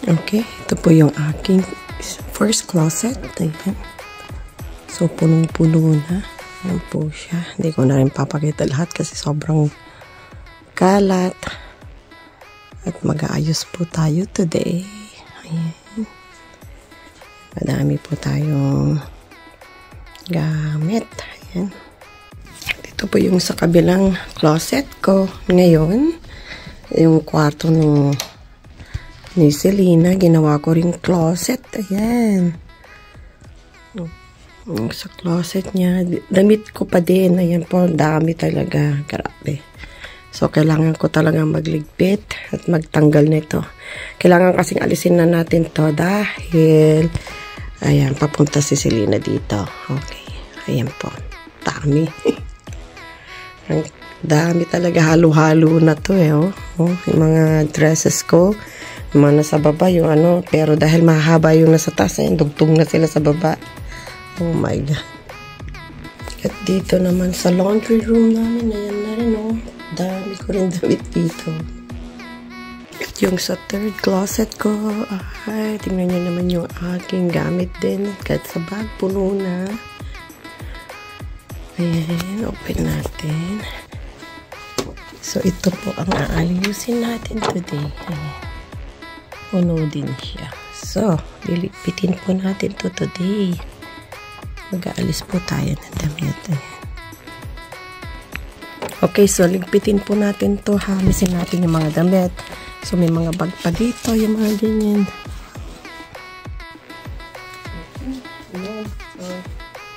Okay, ito po yung aking first closet. Ayan. So, punong-puno na. Ayan po siya. Hindi ko na rin papakita lahat kasi sobrang kalat. At mag-aayos po tayo today. Ayan. Madami po tayong gamit. Ayan. Ito po yung sa kabilang closet ko ngayon. Yung kwarto ni Selena. Ginawa ko rin closet. Ayan. Sa closet niya. Damit ko pa din. Ayan po. Dami talaga. Grabe. So, kailangan ko talagang magligpit at magtanggal nito. Kailangan kasing alisin na natin to dahil ayan, papunta si Selena dito. Okay. Ayan po. Dami. Ang dami talaga. Halo-halo na to eh. Oh. Yung mga dresses ko. Yung mga nasa baba. Yung ano. Pero dahil mahaba yung nasa taas. Ayan, dugtong na sila sa baba. Oh my God. At dito naman sa laundry room namin. Ayan na rin oh. Dami ko rin damit dito. At yung sa third closet ko. Ay, tingnan nyo naman yung aking gamit din. Kahit sa bag, puno na. Ayan, open natin. So, ito po ang aaliusin natin today. Ayan. Puno din siya. So, lilipitin po natin to today. Mag-aalis po tayo ng damit. Ayan. Okay, so ligpitin po natin to. Hamisin natin yung mga damit. So, may mga bag pa dito. Yung mga ganyan. Ayan. So,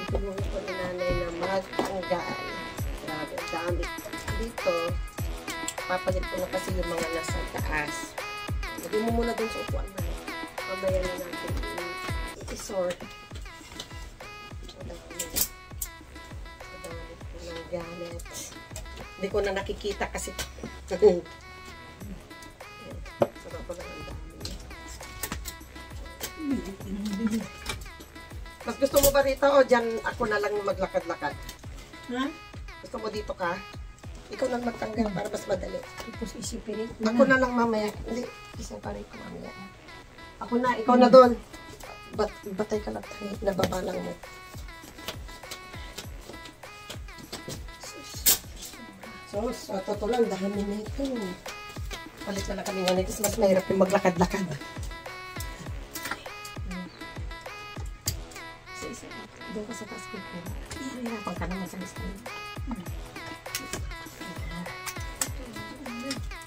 ito mo po ni nanay na magtanggal. Grabe, dami dito. Papalit ko na kasi yung mga nasa taas. Lagay mo muna dun sa upuan na. Mamaya na natin i-sort. Madami po ng gamit. Hindi ko na nakikita kasi sarap pa na ang dami. Mas gusto mo ba rito o dyan ako na lang maglakad-lakad? Ha? Gusto mo dito ka? Ikaw lang magtanggal para mas madali. Tapos isipirin ko na. Ako na lang mamaya. Hindi, isipirin ko mamaya. Ako na, ikaw na doon. Batay ka lang tayo. Nababa lang mo. So, sa totoo lang, dahil nito. Palit na lang kami nga nito. Mas mahirap yung maglakad-lakad. So, isa. Doon ka sa basket ko. Hihirapan ka naman sa basket.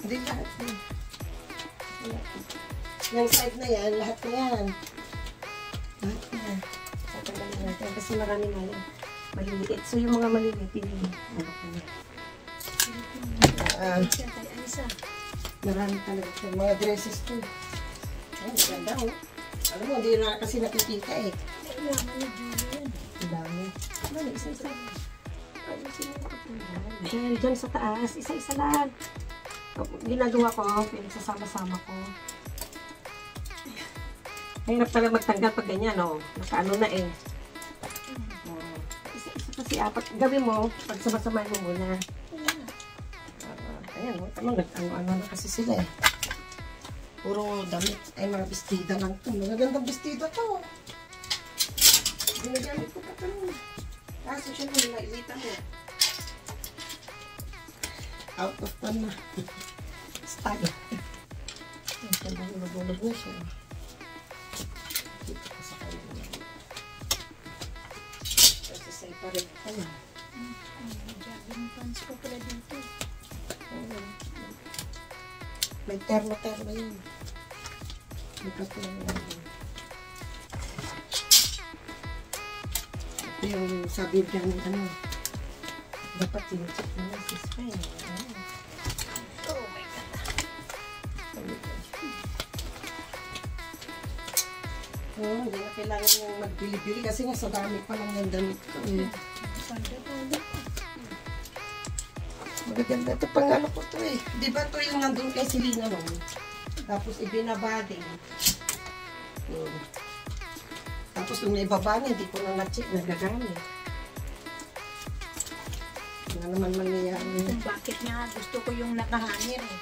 Hindi lahat. Yung side na yan, lahat na yan. Lahat na. Tatanggalin natin. Kasi marami nga yan. Maliliit. So, yung mga maliliit, hindi. Ano ko na. Marami talaga siya. Mga dresses ko. Ay, maganda oh. Alam mo, hindi na kasi nakikita eh. Ang dami. Ano, isa-isa. Diyan sa taas, isa-isa lang. Ginagawa ko, pinagsasama-sama ko. Hirap talaga magtanggal pag ganyan, oh. Nakaano na eh. Isa-isa kasi apat. Gawin mo, pag sama-samay mo muna. Ayan, ano na kasi sila eh. Puro damit. Ay, mga bestida lang ito. Mga gandang bestida to. Ginagamit ko pa ito. Kaso siya kung nailitan mo. Out of pan na. Stag. Ang ganda yung magulog na siya. Dito ko sa kanya. Kasi separate ka na. Jogging pants ko pala dito. May termo-termo yun. May termo yun. Ito yung sabi dyan, ano, dapat sinucheck mo na si Spy. Oh my God. Oh, hindi na kailangan yung magbili-bili kasi nga sa dami pa lang yung damit ko. Magaganda ito pang ano ko ito eh. Di ba ito yung nandun kay Selena no? Tapos ibinabading. Tapos yung naibaba niya, hindi ko na na-check, nagagamit. Ano naman mangyayari. Bakit nga gusto ko yung nakahangir eh.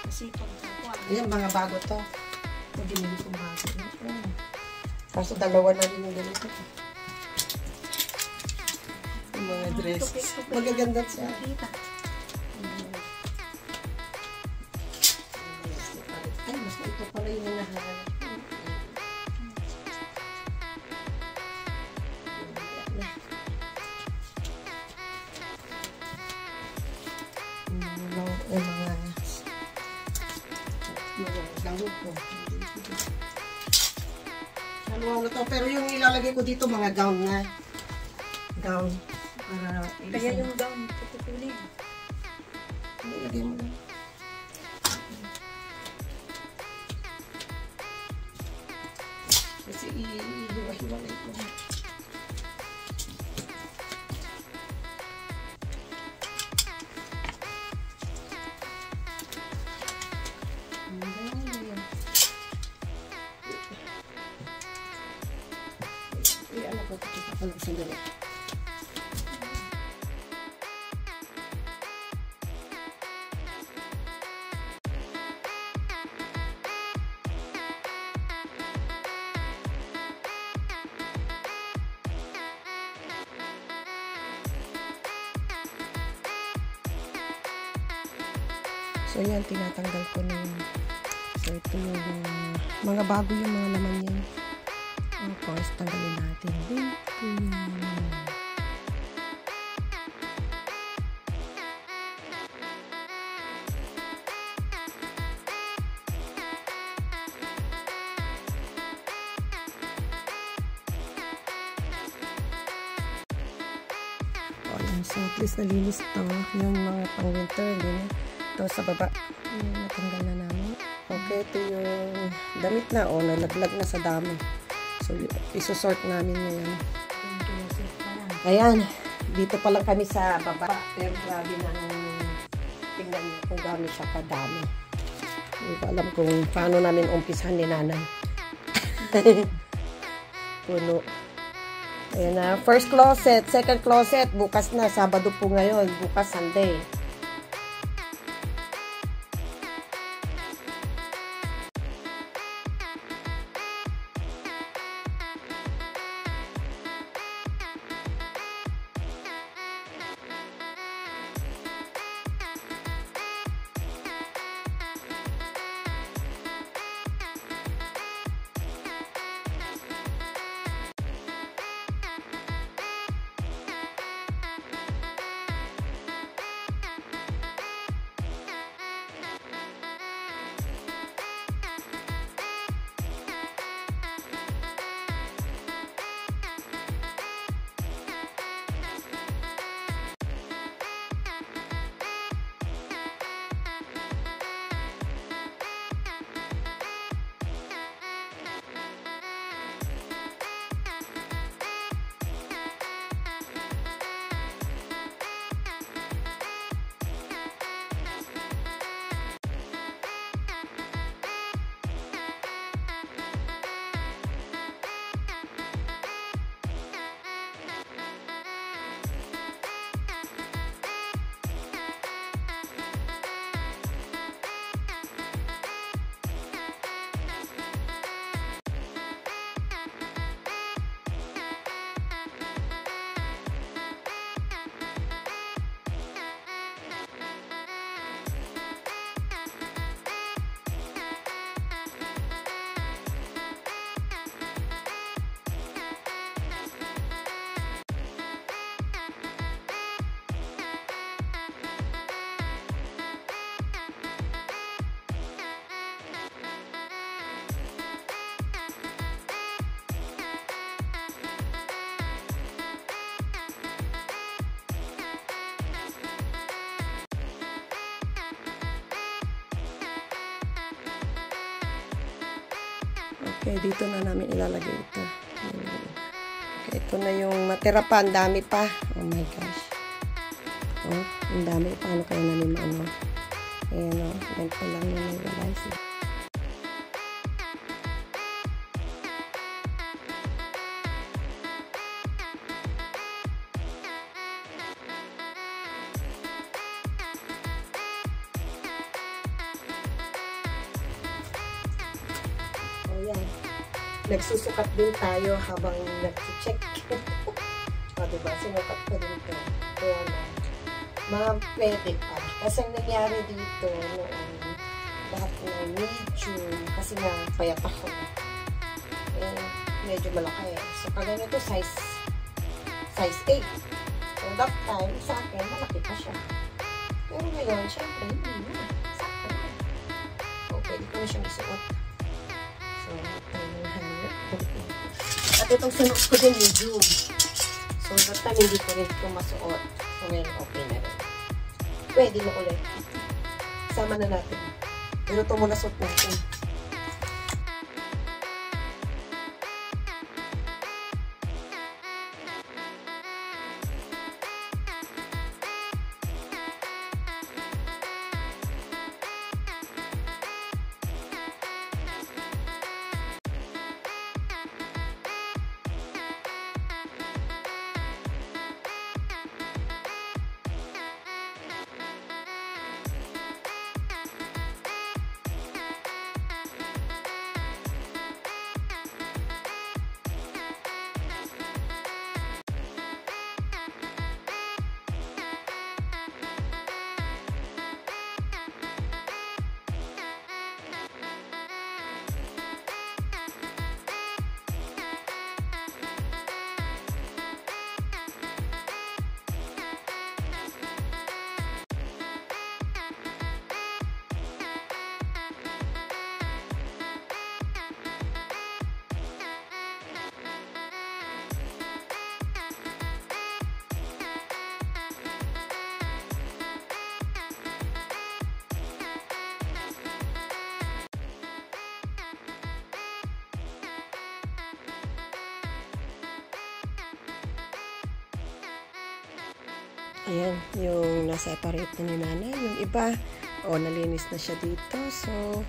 Kasi pag ako. Ayan, mga bago to. Binili kong bago. Kaso dalawa na rin yung ganito. Yung mga dresses. Magaganda siya. Ay, mas ito pala yung hinahanap. Ano to, pero yung ilalagay ko dito mga gown na. Gown. Para kaya yung gown, tutulin. Ilagay mo lang. Kasi ihiwa-hiwalay ko. Sandali. So yan, tinatanggal ko na yan. So ito yung mga bago yung mga laman yan. Of course, tanggalin natin dito. So, at least nalinis to. Yung mga pang-winter, din. Ito sa baba. Natanggal na namin. Okay, ito yung damit na. O, nalaglag na sa dami. So, isusort namin ngayon. Ayan. Dito pa lang kami sa baba. Pero grabe na tingnan niyo kung gano'n siya kadami. Hindi ko alam kung paano namin umpisahan ni nanay. Puno. Ayan na. First closet, second closet. Bukas na. Sabado po ngayon. Bukas Sunday. Okay, dito na namin ilalagay ito. Okay, ito na yung matira pa. Ang dami pa. Oh my gosh. Oh, ang dami. Paano kaya namin maano? Ayan o. Ganito lang yung nag-realize. nagsusukat din tayo habang nag-check. O, diba? Sinukat ko din ito. Kaya na, pwede pa. Kasi ang nangyari dito noon, lahat na medium, kasi nga payat ako. Medyo malaki. So, pag ganito, size 8. So, that time, sa akin, malaki pa siya. Pero ngayon, syempre, hindi na. Sakto na. So, pwede ko na siyang isuot. So, at itong sunod ko din medium. So, that time, hindi ko rin ito masuot. So, ngayon, okay na rin. Pwede na ulit. Sama na natin. Pero ito muna suot natin. Ayan, yung na-separate na ni nanay. Yung iba, nalinis na siya dito. So,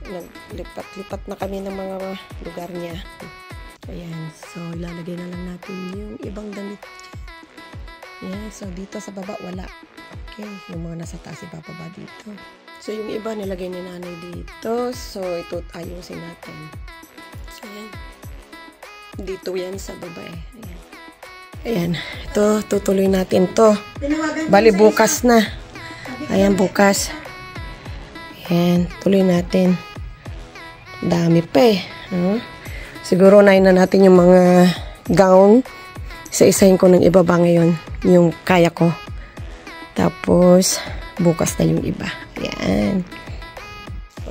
naglipat-lipat na kami ng mga lugar niya. Ayan, so ilalagay na lang natin yung ibang damit. Ayan, so dito sa baba, wala. Okay, yung mga nasa taas, ibababa dito. So, yung iba, nilagay ni nanay dito. So, ito ayusin natin. So, ayan. Dito yan sa baba eh. Ayan. Ayan, ito, tutuloy natin to. Bali, bukas na. Ayan, bukas. Ayan, tuloy natin. Dami pa eh. Siguro na natin yung mga gown. Isa-isahin ko ng ibaba ngayon. Yung kaya ko. Tapos, bukas na yung iba. Ayan.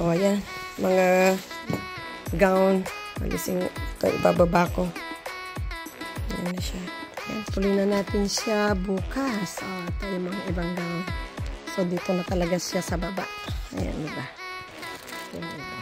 O, ayan. Mga gown. Alisin ito, ibababa ko. Ayan na siya. Ayan, tuloy na natin siya bukas. Ito yung mga ibang gown. So, dito na talaga siya sa baba. Ayan, diba? Ayan, diba?